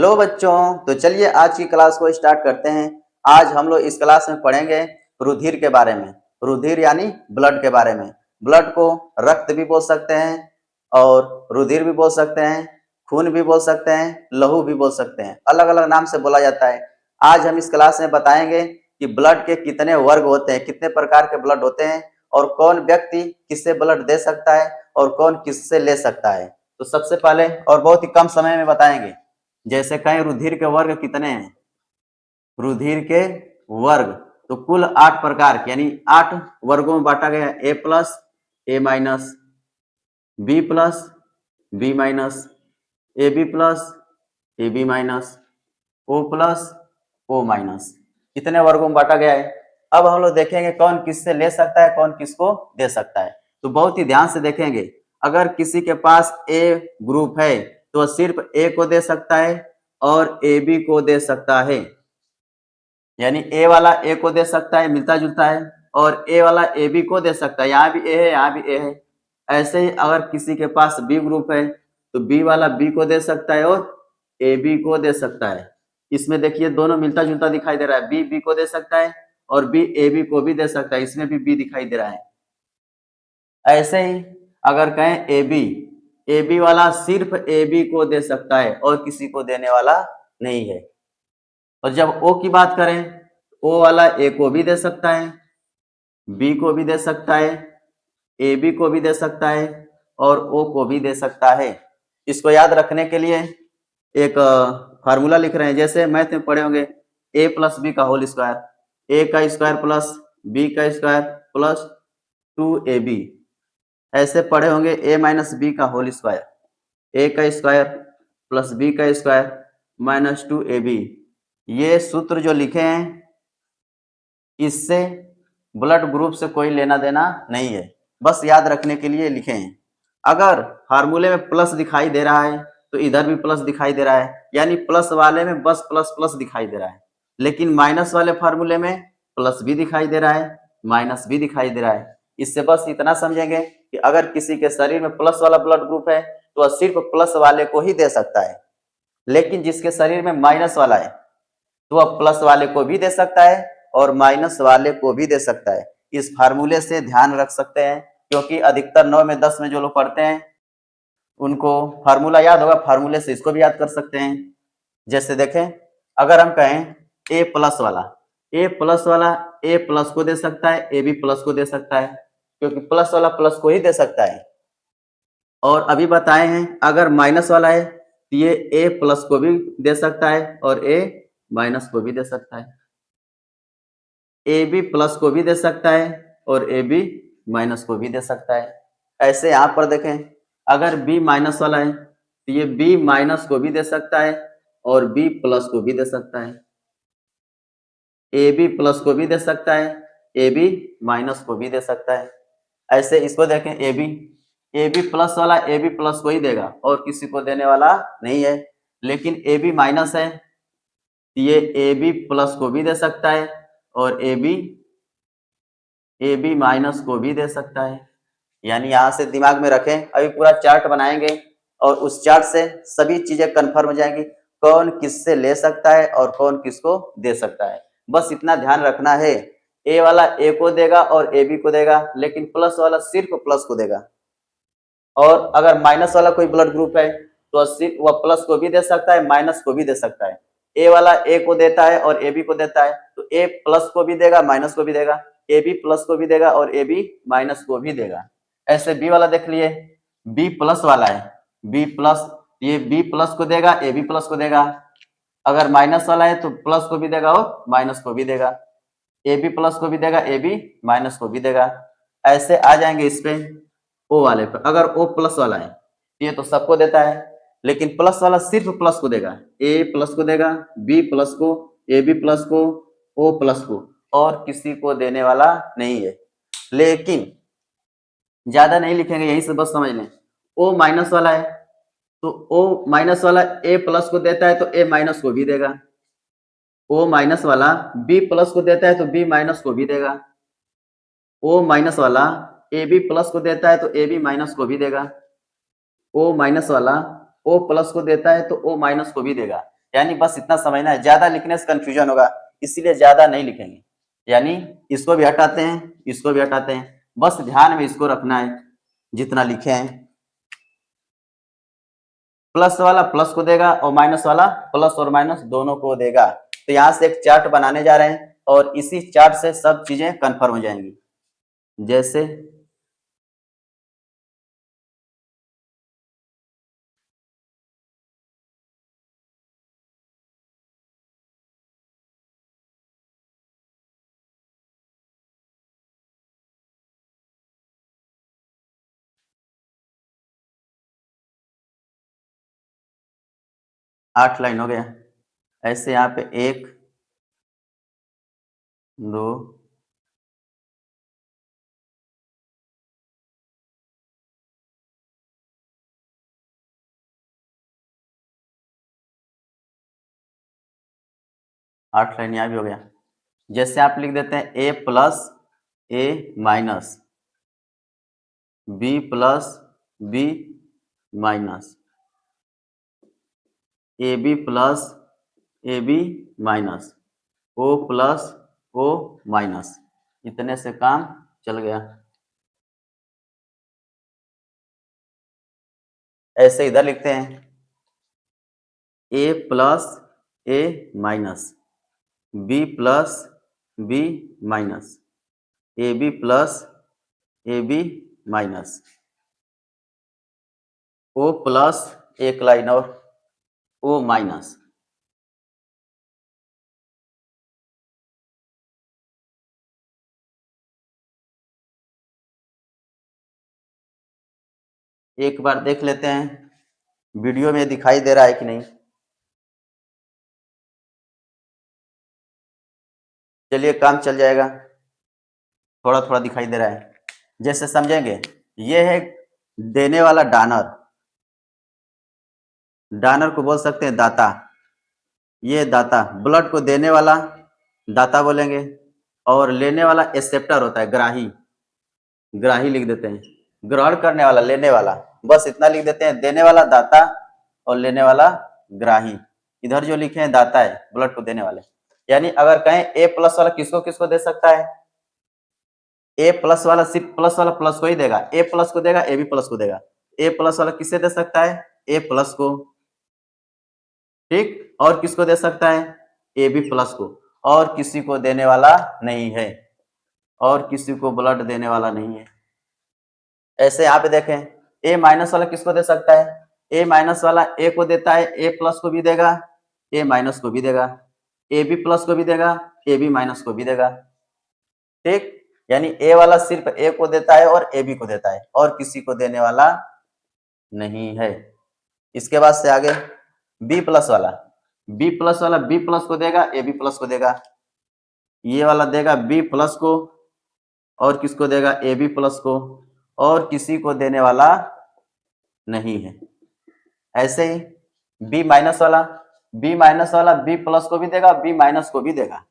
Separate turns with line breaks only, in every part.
Hello बच्चों, तो चलिए आज की क्लास को स्टार्ट करते हैं। आज हम लोग इस क्लास में पढ़ेंगे रुधिर के बारे में। रुधिर यानी ब्लड के बारे में। ब्लड को रक्त भी बोल सकते हैं और रुधिर भी बोल सकते हैं, खून भी बोल सकते हैं, लहू भी बोल सकते हैं, अलग अलग नाम से बोला जाता है। आज हम इस क्लास में बताएंगे कि ब्लड के कितने वर्ग होते हैं, कितने प्रकार के ब्लड होते हैं और कौन व्यक्ति किससे ब्लड दे सकता है और कौन किससे ले सकता है। तो सबसे पहले और बहुत ही कम समय में बताएंगे। जैसे कहें रुधिर के वर्ग कितने हैं। रुधिर के वर्ग तो कुल 8 प्रकार के यानी 8 वर्गों में बांटा गया है। A plus, A minus, B plus, B minus, A B plus, A B minus, O plus, O minus, कितने वर्गों में बांटा गया है। अब हम लोग देखेंगे कौन किससे ले सकता है, कौन किसको दे सकता है। तो बहुत ही ध्यान से देखेंगे। अगर किसी के पास ए ग्रुप है तो सिर्फ ए को दे सकता है और ए बी को दे सकता है, यानी ए वाला ए को दे सकता है, मिलता जुलता है, और ए वाला ए बी को दे सकता है, यहाँ भी ए है यहाँ भी ए है। ऐसे ही अगर किसी के पास बी ग्रुप है तो बी वाला बी को दे सकता है और ए बी को दे सकता है। इसमें देखिए दोनों मिलता जुलता दिखाई दे रहा है, बी बी को दे सकता है और बी ए बी को भी दे सकता है, इसमें भी बी दिखाई दे रहा है। ऐसे ही अगर कहें ए बी वाला सिर्फ ए बी को दे सकता है और किसी को देने वाला नहीं है। और जब ओ की बात करें, ओ वाला ए को भी दे सकता है, बी को भी दे सकता है, ए बी को भी दे सकता है और ओ को भी दे सकता है। इसको याद रखने के लिए एक फार्मूला लिख रहे हैं। जैसे मैथ में पढ़े होंगे ए प्लस बी का होल स्क्वायर, ए का स्क्वायर प्लस बी का स्क्वायर प्लस 2ab। ऐसे पढ़े होंगे ए माइनस बी का होल स्क्वायर, ए का स्क्वायर प्लस बी का स्क्वायर माइनस 2ab। ये सूत्र जो लिखे हैं इससे ब्लड ग्रुप से कोई लेना देना नहीं है, बस याद रखने के लिए लिखे हैं। अगर फार्मूले में प्लस दिखाई दे रहा है तो इधर भी प्लस दिखाई दे रहा है, यानी प्लस वाले में बस प्लस प्लस दिखाई दे रहा है। लेकिन माइनस वाले फार्मूले में प्लस भी दिखाई दे रहा है, माइनस भी दिखाई दे रहा है। इससे बस इतना समझेंगे कि अगर किसी के शरीर में प्लस वाला ब्लड ग्रुप है तो वह सिर्फ प्लस वाले को ही दे सकता है, लेकिन जिसके शरीर में माइनस वाला है तो वह प्लस वाले को भी दे सकता है और माइनस वाले को भी दे सकता है। इस फार्मूले से ध्यान रख सकते हैं, क्योंकि अधिकतर 9 में 10 में जो लोग पढ़ते हैं उनको फार्मूला याद होगा, फार्मूले से इसको भी याद कर सकते हैं। जैसे देखें, अगर हम कहें ए प्लस वाला, ए प्लस वाला ए प्लस को दे सकता है, ए बी प्लस को दे सकता है, क्योंकि प्लस वाला प्लस को ही दे सकता है। और अभी बताए हैं अगर माइनस वाला है तो ये ए प्लस को भी दे सकता है और ए माइनस को भी दे सकता है, ए बी प्लस को भी दे सकता है और ए बी माइनस को भी दे सकता है। ऐसे यहाँ पर देखें, अगर बी माइनस वाला है तो ये बी माइनस को भी दे सकता है और बी प्लस को भी दे सकता है, ए बी प्लस को भी दे सकता है, ए बी माइनस को भी दे सकता है। ऐसे इसको देखें, ए बी प्लस वाला ए बी प्लस को ही देगा और किसी को देने वाला नहीं है। लेकिन ए बी माइनस है तो ये ए बी प्लस को भी दे सकता है और ए बी माइनस को भी दे सकता है। यानी यहाँ से दिमाग में रखें, अभी पूरा चार्ट बनाएंगे और उस चार्ट से सभी चीजें कंफर्म हो जाएंगी, कौन किससे ले सकता है और कौन किसको दे सकता है। बस इतना ध्यान रखना है, ए वाला ए को देगा और ए बी को देगा, लेकिन प्लस वाला सिर्फ प्लस को देगा। और अगर माइनस वाला कोई ब्लड ग्रुप है तो सिर्फ वह प्लस को भी दे सकता है, माइनस को भी दे सकता है। ए वाला ए को देता है और ए बी को देता है तो ए प्लस को भी देगा, माइनस को भी देगा, ए बी प्लस को भी देगा और ए बी माइनस को भी देगा। ऐसे बी वाला देख लिए, बी प्लस वाला है, बी प्लस, ये बी प्लस को देगा, ए बी प्लस को देगा। अगर माइनस वाला है तो प्लस को भी देगा और माइनस को भी देगा, ए बी प्लस को भी देगा, ए बी माइनस को भी देगा। ऐसे आ जाएंगे इस पे ओ वाले पे। अगर ओ प्लस वाला है ये तो सबको देता है, लेकिन प्लस वाला सिर्फ प्लस को देगा, ए प्लस को देगा, बी प्लस को, ए बी प्लस को, ओ प्लस को, और किसी को देने वाला नहीं है। लेकिन ज्यादा नहीं लिखेंगे, यहीं से बस समझ लें। ओ माइनस वाला है तो ओ माइनस वाला ए प्लस को देता है तो ए माइनस को भी देगा, ओ माइनस वाला बी प्लस को देता है तो बी माइनस को भी देगा, ओ माइनस वाला ए बी प्लस को देता है तो ए बी माइनस को भी देगा, ओ माइनस वाला ओ प्लस को देता है तो ओ माइनस को भी देगा। यानी बस इतना समझना है, ज्यादा लिखने से कंफ्यूजन होगा, इसीलिए ज्यादा नहीं लिखेंगे। यानी इसको भी हटाते हैं, इसको भी हटाते हैं, बस ध्यान में इसको रखना है जितना लिखे हैं। प्लस वाला प्लस को देगा और माइनस वाला प्लस और माइनस दोनों को देगा। तो यहां से एक चार्ट बनाने जा रहे हैं और इसी चार्ट से सब चीजें कंफर्म हो जाएंगी। जैसे 8 लाइन हो गया। ऐसे यहाँ पे 1 2 8 लाइन यहाँ भी हो गया। जैसे आप लिख देते हैं a plus a minus b plus b minus A B plus A B minus O plus O minus, इतने से काम चल गया। ऐसे इधर लिखते हैं a plus a minus b plus b minus A B plus A B minus O plus एक लाइन और ओ माइनस। एक बार देख लेते हैं वीडियो में दिखाई दे रहा है कि नहीं। चलिए काम चल जाएगा, थोड़ा थोड़ा दिखाई दे रहा है। जैसे समझेंगे, ये है देने वाला दानर, दानर को बोल सकते हैं दाता। ये दाता, ब्लड को देने वाला दाता बोलेंगे, और लेने वाला एक्सेप्टर होता है, ग्राही, ग्राही लिख देते हैं। ग्रहण करने वाला लेने वाला, बस इतना लिख देते हैं, देने वाला दाता और लेने वाला ग्राही। इधर जो लिखे हैं दाता है, ब्लड को देने वाले। यानी अगर कहें ए प्लस वाला किसको किसको दे सकता है, ए प्लस वाला सिर्फ प्लस वाला प्लस को ही देगा, ए प्लस को देगा, ए बी प्लस को देगा। ए प्लस वाला किसे दे सकता है, ए प्लस को, ठीक, और किसको दे सकता है, ए बी प्लस को, और किसी को देने वाला नहीं है, और किसी को ब्लड देने वाला नहीं है। ऐसे यहाँ पे देखें, ए माइनस वाला किसको दे सकता है, ए माइनस वाला ए को देता है, ए प्लस को भी देगा, ए माइनस को भी देगा, ए बी प्लस को भी देगा, ए बी माइनस को भी देगा, ठीक। यानी ए वाला सिर्फ ए को देता है और ए बी को देता है, और किसी को देने वाला नहीं है। इसके बाद से आगे बी प्लस वाला, बी प्लस वाला बी प्लस को देगा, ए बी प्लस को देगा, ये वाला देगा बी प्लस को, और किसको देगा, ए बी प्लस को, और किसी को देने वाला नहीं है। ऐसे ही बी माइनस वाला, बी माइनस वाला बी प्लस को भी देगा, बी माइनस को भी देगा,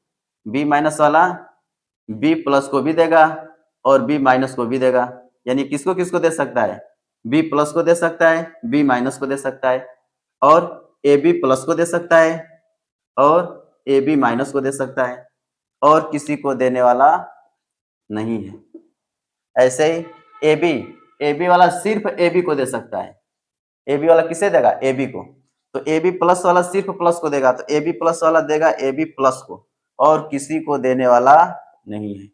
बी माइनस वाला बी प्लस को भी देगा और बी माइनस को भी देगा। यानी किसको किसको दे सकता है, बी प्लस को दे सकता है, बी माइनस को दे सकता है, और ए बी प्लस को दे सकता है, और ए बी माइनस को दे सकता है, और किसी को देने वाला नहीं है। ऐसे ही ए बी वाला सिर्फ ए बी को दे सकता है, ए बी वाला किसे देगा, ए बी को। तो ए बी प्लस वाला सिर्फ प्लस को देगा, तो ए बी प्लस वाला देगा ए बी प्लस को, और किसी को देने वाला नहीं है।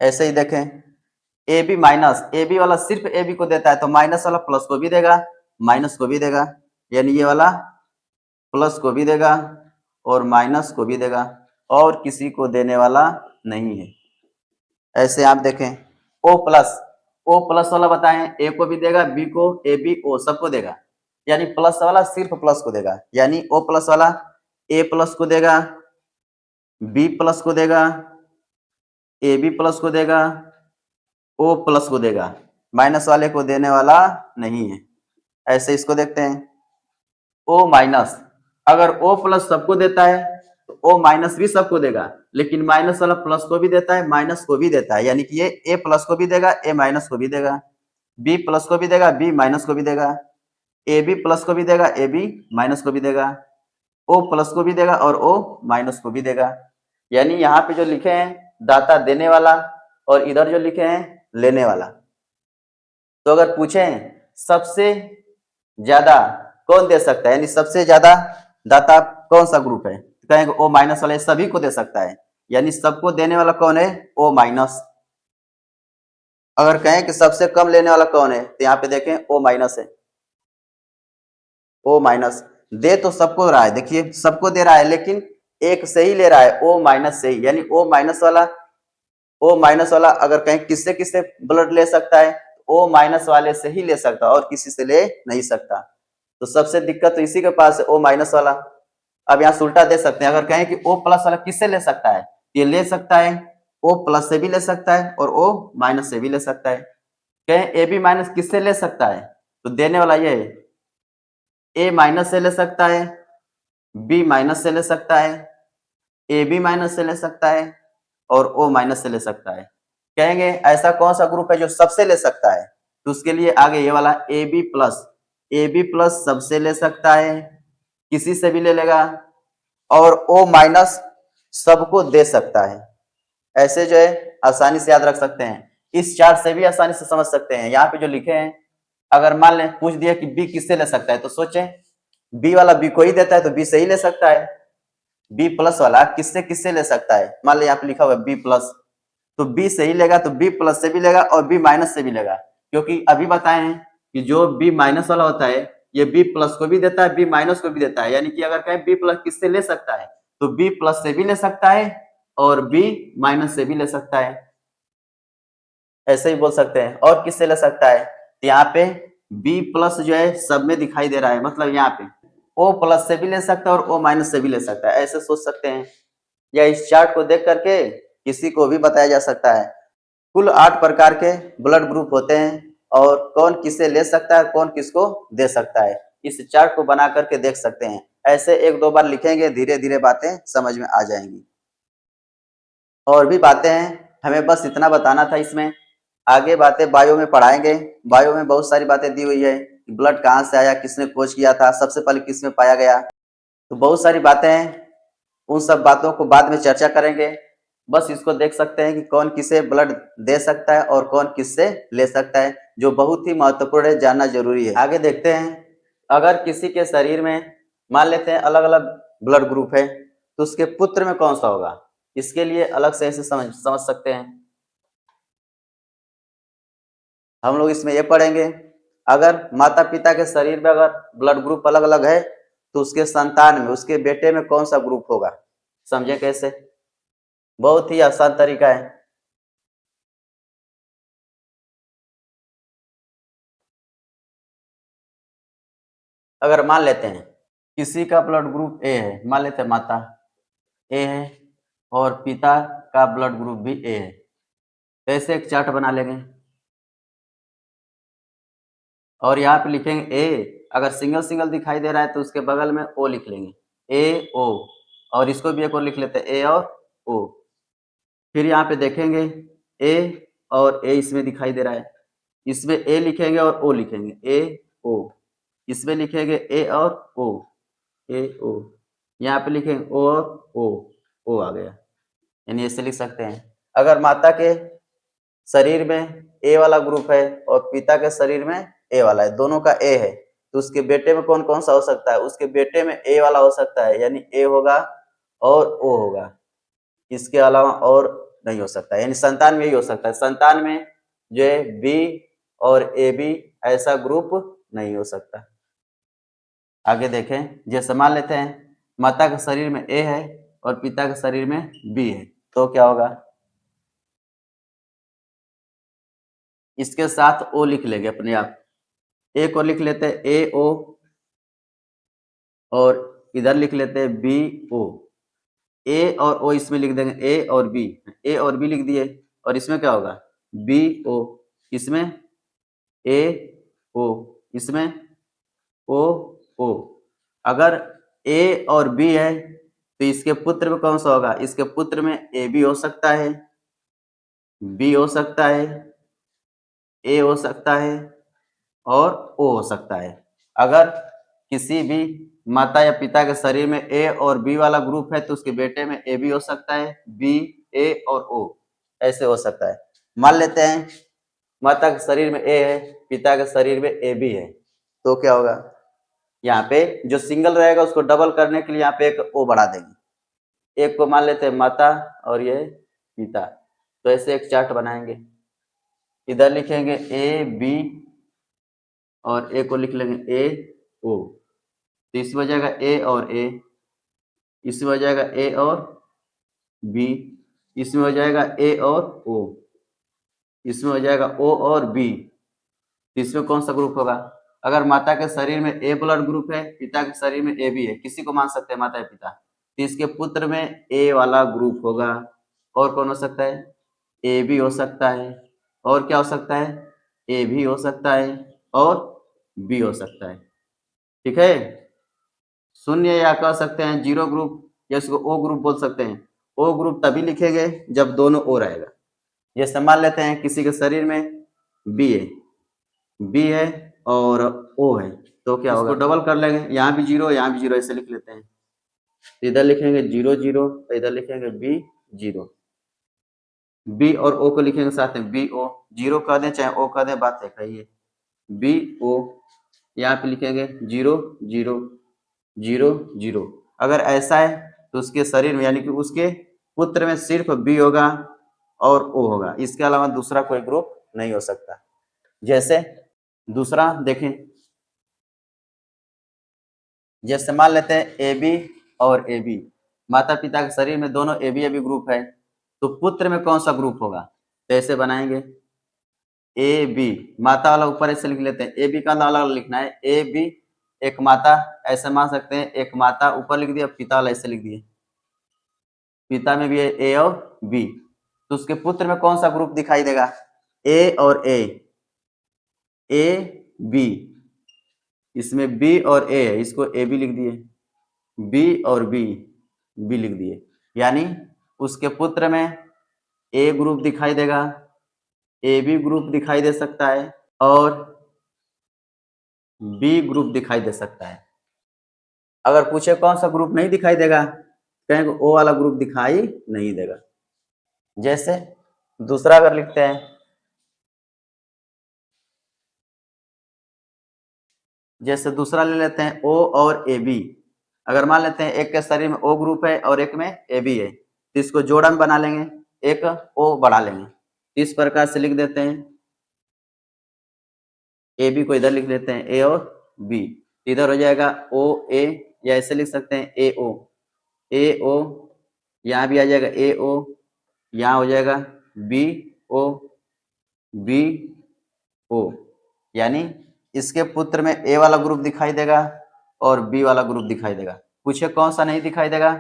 ऐसे ही देखें, A B minus, A B वाला सिर्फ ए बी को देता है, तो माइनस वाला प्लस को भी देगा, माइनस को भी देगा, यानी ये वाला प्लस को भी देगा और माइनस को भी देगा, और किसी को देने वाला नहीं है। ऐसे आप देखें, ओ प्लस वाला बताएं, ए को भी देगा, बी को, ए बी ओ सबको देगा, यानी प्लस वाला सिर्फ प्लस को देगा। यानी ओ प्लस वाला ए प्लस को देगा, बी प्लस को देगा, ए बी प्लस को देगा, ओ प्लस को देगा, माइनस वाले को देने वाला नहीं है। ऐसे इसको देखते हैं, ओ माइनस, अगर ओ प्लस सबको देता है तो ओ माइनस भी सबको देगा, लेकिन माइनस वाला प्लस को भी देता है, माइनस को भी देता है। यानी कि ये ए प्लस को भी देगा, ए माइनस को भी देगा, बी प्लस को भी देगा, बी माइनस को भी देगा, ए बी प्लस को भी देगा, ए बी माइनस को भी देगा, ओ प्लस को भी देगा और ओ माइनस को भी देगा। यानी यहाँ पे जो लिखे हैं दाता देने वाला और इधर जो लिखे हैं लेने वाला। तो अगर पूछें सबसे ज्यादा कौन दे सकता है, यानी सबसे ज्यादा दाता कौन सा ग्रुप है, तो कहेंगे ओ माइनस वाले सभी को दे सकता है, यानी सबको देने वाला कौन है, ओ माइनस। अगर कहें कि सबसे कम लेने वाला कौन है, तो यहाँ पे देखें ओ माइनस है, ओ माइनस। दे तो सबको रहा है, देखिए सबको दे रहा है लेकिन एक से ही ले रहा है, ओ माइनस से ही, यानी ओ माइनस वाला अगर कहें किससे किससे ब्लड ले सकता है, ओ माइनस वाले से ही ले सकता है और किसी से ले नहीं सकता। तो सबसे दिक्कत तो इसी के पास है, ओ माइनस वाला। अब यहाँ उल्टा दे सकते हैं, अगर कहें कि ओ प्लस वाला किससे ले सकता है, ये ले सकता है, ओ प्लस से भी ले सकता है और ओ माइनस से भी ले सकता है। कहें ए बी माइनस किससे ले सकता है, तो देने वाला ये है, ए माइनस से ले सकता है, बी माइनस से ले सकता है, ए बी माइनस से ले सकता है और ओ माइनस से ले सकता है। कहेंगे ऐसा कौन सा ग्रुप है जो सबसे ले सकता है, तो उसके लिए आगे ये वाला ए बी प्लस सबसे ले सकता है, किसी से भी ले लेगा, और ओ माइनस सबको दे सकता है। ऐसे जो है आसानी से याद रख सकते हैं, इस चार्ट से भी आसानी से समझ सकते हैं। यहाँ पे जो लिखे हैं, अगर मान लें पूछ दिया कि बी किससे ले सकता है, तो सोचें बी वाला बी को ही देता है तो बी से ही ले सकता है। बी प्लस वाला किससे किससे ले सकता है, मान लें यहाँ पे लिखा हुआ है बी प्लस, तो बी से ही लेगा, तो बी प्लस से भी लेगा और बी माइनस से भी लेगा, क्योंकि अभी बताए हैं कि जो बी माइनस वाला होता है ये बी प्लस को भी देता है, बी माइनस को भी देता है। यानी कि अगर कहें बी प्लस किससे ले सकता है, तो बी प्लस से भी ले सकता है और बी माइनस से भी ले सकता है। ऐसे ही बोल सकते हैं। और किससे ले सकता है, तो यहाँ पे बी प्लस जो है सब में दिखाई दे रहा है, मतलब यहाँ पे ओ प्लस से भी ले सकता है और ओ माइनस से भी ले सकता है, ऐसे सोच सकते हैं। या इस चार्ट को देख करके किसी को भी बताया जा सकता है। कुल 8 प्रकार के ब्लड ग्रुप होते हैं और कौन किसे ले सकता है, कौन किसको दे सकता है, इस चार्ट को बना करके देख सकते हैं। ऐसे एक दो बार लिखेंगे, धीरे धीरे बातें समझ में आ जाएंगी। और भी बातें हैं, हमें बस इतना बताना था इसमें। आगे बातें बायो में पढ़ाएंगे। बायो में बहुत सारी बातें दी हुई है कि ब्लड कहाँ से आया, किसने खोज किया था, सबसे पहले किसमें पाया गया, तो बहुत सारी बातें हैं। उन सब बातों को बाद में चर्चा करेंगे। बस इसको देख सकते हैं कि कौन किसे ब्लड दे सकता है और कौन किससे ले सकता है, जो बहुत ही महत्वपूर्ण है, जानना जरूरी है। आगे देखते हैं, अगर किसी के शरीर में मान लेते हैं अलग अलग ब्लड ग्रुप है, तो उसके पुत्र में कौन सा होगा, इसके लिए अलग से ऐसे समझ सकते हैं। हम लोग इसमें ये पढ़ेंगे, अगर माता पिता के शरीर में अगर ब्लड ग्रुप अलग अलग है, तो उसके संतान में, उसके बेटे में कौन सा ग्रुप होगा, समझे कैसे। बहुत ही आसान तरीका है। अगर मान लेते हैं किसी का ब्लड ग्रुप ए है, मान लेते हैं माता ए है और पिता का ब्लड ग्रुप भी ए है, तो ऐसे एक चार्ट बना लेंगे और यहाँ पे लिखेंगे ए। अगर सिंगल सिंगल दिखाई दे रहा है तो उसके बगल में ओ लिख लेंगे, ए ओ, और इसको भी एक और लिख लेते हैं, ए और ओ। फिर यहाँ पे देखेंगे ए और ए इसमें दिखाई दे रहा है, इसमें ए लिखेंगे और ओ लिखेंगे, ए ओ। इसमें लिखेंगे ए और ओ, ए ओ। यहाँ पे लिखेंगे ओ और ओ आ गया। यानी ऐसे लिख सकते हैं, अगर माता के शरीर में ए वाला ग्रुप है और पिता के शरीर में ए वाला है, दोनों का ए है, तो उसके बेटे में कौन कौन सा हो सकता है, उसके बेटे में ए वाला हो सकता है, यानी ए होगा और ओ होगा, इसके अलावा और नहीं हो सकता, यानी संतान में ही हो सकता है। संतान में जो है बी और ए बी ऐसा ग्रुप नहीं हो सकता। आगे देखें, जैसे मान लेते हैं माता के शरीर में ए है और पिता के शरीर में बी है, तो क्या होगा, इसके साथ ओ लिख लेंगे अपने आप, ए को लिख लेते हैं ए ओ और इधर लिख लेते हैं बी ओ। ए और ओ इसमें लिख देंगे, ए और बी, ए और बी लिख दिए, और इसमें क्या होगा बी ओ, इसमें ए ओ, इसमें ओ ओ। अगर ए और बी है तो इसके पुत्र में कौन सा होगा, इसके पुत्र में ए बी हो सकता है, बी हो सकता है, ए हो सकता है और ओ हो सकता है। अगर किसी भी माता या पिता के शरीर में ए और बी वाला ग्रुप है तो उसके बेटे में ए भी हो सकता है, बी, ए और ओ ऐसे हो सकता है। मान लेते हैं माता के शरीर में ए है, पिता के शरीर में ए बी है, तो क्या होगा, यहाँ पे जो सिंगल रहेगा उसको डबल करने के लिए यहाँ पे एक ओ बढ़ा देंगे। एक को मान लेते हैं माता और ये पिता, तो ऐसे एक चार्ट बनाएंगे। इधर लिखेंगे ए बी और ए को लिख लेंगे ए ओ, तो इसमें हो जाएगा ए और ए, इसमें हो जाएगा ए और बी, इसमें हो जाएगा ए और ओ, इसमें हो जाएगा ओ और बी। तो इसमें कौन सा ग्रुप होगा? अगर माता के शरीर में ए ब्लड ग्रुप है, पिता के शरीर में ए बी है, किसी को मान सकते हैं माता या पिता, तो इसके पुत्र में ए वाला ग्रुप होगा। और कौन हो सकता है? ए बी हो सकता है, और क्या हो सकता है? ए भी हो सकता है और बी हो सकता है। ठीक है, शून्य या कह सकते हैं जीरो ग्रुप, या इसको ओ ग्रुप बोल सकते हैं। ओ ग्रुप तभी लिखेंगे जब दोनों ओ रहेगा। जैसे मान लेते हैं किसी के शरीर में बी है और ओ है, तो क्या होगा? इसको डबल कर लेंगे, यहाँ भी जीरो यहाँ भी जीरो, ऐसे लिख लेते हैं। इधर लिखेंगे जीरो जीरो, इधर लिखेंगे बी जीरो, बी और ओ को लिखेंगे साथ में बी ओ, जीरो कह दें चाहे ओ कह दें बात है कहिए, बी ओ। यहाँ पे लिखेंगे जीरो जीरो जीरो जीरो। अगर ऐसा है तो उसके शरीर में यानी कि उसके पुत्र में सिर्फ बी होगा और ओ होगा, इसके अलावा दूसरा कोई ग्रुप नहीं हो सकता। जैसे दूसरा देखें, जैसे मान लेते हैं ए बी और ए बी, माता पिता के शरीर में दोनों ए बी ग्रुप है, तो पुत्र में कौन सा ग्रुप होगा? तो ऐसे बनाएंगे ए बी, माता वाला ऊपर ऐसे लिख लेते हैं, ए बी का अलग अलग लिखना है, ए बी एक माता ऐसे मान सकते हैं, एक माता ऊपर लिख दिया, पिता वाला ऐसे लिख दिए, पिता में भी है ए और बी, तो उसके पुत्र में कौन सा ग्रुप दिखाई देगा? ए और ए बी, इसमें बी और ए है, इसको ए बी लिख दिए, बी और बी लिख दिए, यानी उसके पुत्र में ए ग्रुप दिखाई देगा, ए बी ग्रुप दिखाई दे सकता है और बी ग्रुप दिखाई दे सकता है। अगर पूछे कौन सा ग्रुप नहीं दिखाई देगा, कहेंगे ओ वाला ग्रुप दिखाई नहीं देगा। जैसे दूसरा अगर लिखते हैं, जैसे दूसरा ले लेते हैं ओ और ए बी, अगर मान लेते हैं एक के शरीर में ओ ग्रुप है और एक में ए बी है, तो इसको जोड़न बना लेंगे, एक ओ बढ़ा लेंगे, इस प्रकार से लिख देते हैं, ए बी को इधर लिख देते हैं ए और बी, इधर हो जाएगा ओ ए, या ऐसे लिख सकते हैं ए ओ, यहाँ भी आ जाएगा ए ओ, यहाँ हो जाएगा बी ओ बी ओ, यानी इसके पुत्र में ए वाला ग्रुप दिखाई देगा और बी वाला ग्रुप दिखाई देगा। पूछे कौन सा नहीं दिखाई देगा?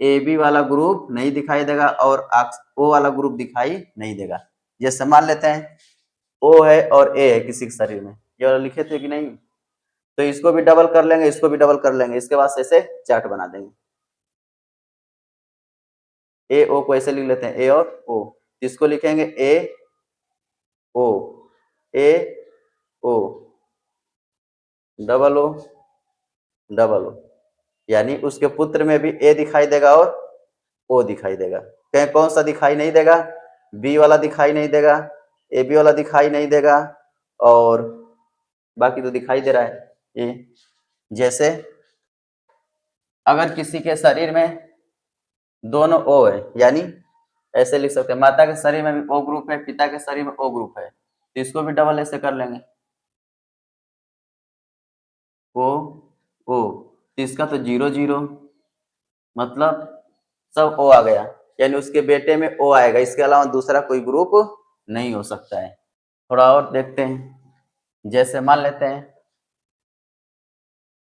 ए बी वाला ग्रुप नहीं दिखाई देगा और ओ वाला ग्रुप दिखाई नहीं देगा। जैसे मान लेते हैं ओ है और ए है किसी के शरीर में, ये वाला लिखे थे कि नहीं, तो इसको भी डबल कर लेंगे, इसको भी डबल कर लेंगे, इसके बाद ऐसे चार्ट बना देंगे। ए ओ को ऐसे लिख लेते हैं ए और ओ, इसको लिखेंगे ए ओ, ए O double O double O, यानी उसके पुत्र में भी ए दिखाई देगा और ओ दिखाई देगा। कहीं कौन सा दिखाई नहीं देगा? बी वाला दिखाई नहीं देगा, ए बी वाला दिखाई नहीं देगा, और बाकी तो दिखाई दे रहा है ए। जैसे अगर किसी के शरीर में दोनों ओ है, यानी ऐसे लिख सकते हैं माता के शरीर में भी ओ ग्रुप है, पिता के शरीर में ओ ग्रुप है, तो इसको भी डबल ऐसे कर लेंगे ओ ओ, तो इसका तो जीरो जीरो, मतलब सब ओ आ गया, यानी उसके बेटे में ओ आएगा, इसके अलावा दूसरा कोई ग्रुप नहीं हो सकता है। थोड़ा और देखते हैं, जैसे मान लेते हैं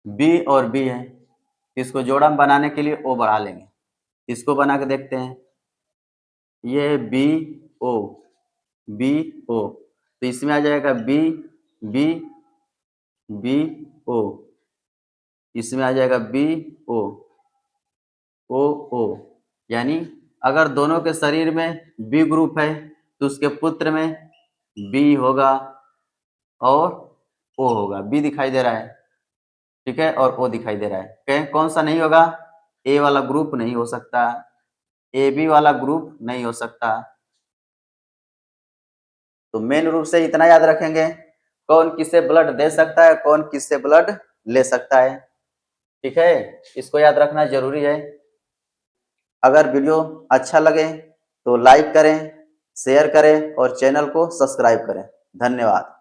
बी और बी है, इसको जोड़ा बनाने के लिए ओ बढ़ा लेंगे, इसको बना के देखते हैं, ये बी ओ बी ओ, तो इसमें आ जाएगा बी बी बी ओ, इसमें आ जाएगा बी ओ ओ ओ, यानी अगर दोनों के शरीर में बी ग्रुप है तो उसके पुत्र में बी होगा और ओ होगा, बी दिखाई दे रहा है, ठीक है, और O दिखाई दे रहा है। ठीक, कौन सा नहीं होगा? ए वाला ग्रुप नहीं हो सकता, ए बी वाला ग्रुप नहीं हो सकता। तो मेन रूप से इतना याद रखेंगे, कौन किससे ब्लड दे सकता है, कौन किससे ब्लड ले सकता है। ठीक है, इसको याद रखना जरूरी है। अगर वीडियो अच्छा लगे तो लाइक करें, शेयर करें और चैनल को सब्सक्राइब करें। धन्यवाद।